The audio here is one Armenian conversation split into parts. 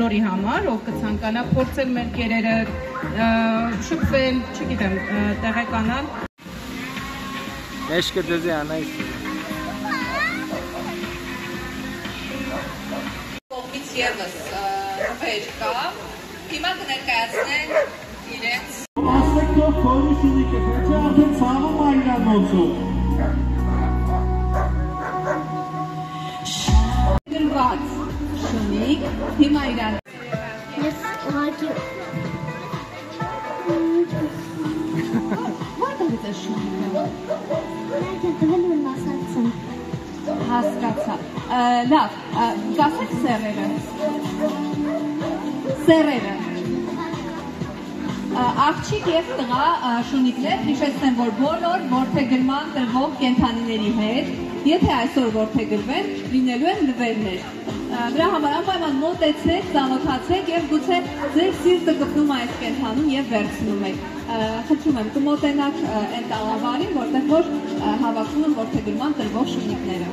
բոլորի համար, ով կցանկանա փորձել մեր կերերը, շփվել, չգիտեմ, տեղեկանալ։ Մեջքը դեզի անայս։ Կողմից ևս նվեր կա, հիմա կներկայացնենք իրենց։ Ասնեկտով քորի շունիկը, թե արդեն ցավում այլան ոնցով։ Գրված շունիկ, հիմա իրան։ Ես ուղղակի Որտե՞ղ է շունիկը։ Այդ դվելուն ասացում։ Հասկացա։ Լավ, գասեք սերերը։ Սերերը։ Աղջիկ և տղա շունիկներ, հիշեցնեմ, որ բոլոր որդեգրման տրվող կենդանիների հետ, եթե այսօր որդեգրվեն, լինելու են նվերներ։ Դրա համար անպայման մոտեցեք, ծանոթացեք և գուցե ձեր սիրտը կպնում այս կենդանում և վերցնում եք։ Խնդրում եմ, կմոտենաք այն տաղավարին, որտեղ որ հավաքվում են որդեգրման տրվող շունիկները։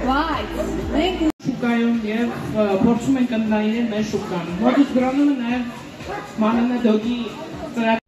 Բայց մենք շուկայում և փորձում ենք ընդլայնել մեր շուկան։ Մոտուց գրանում է նաև Մանանա Դոգի ծրագրի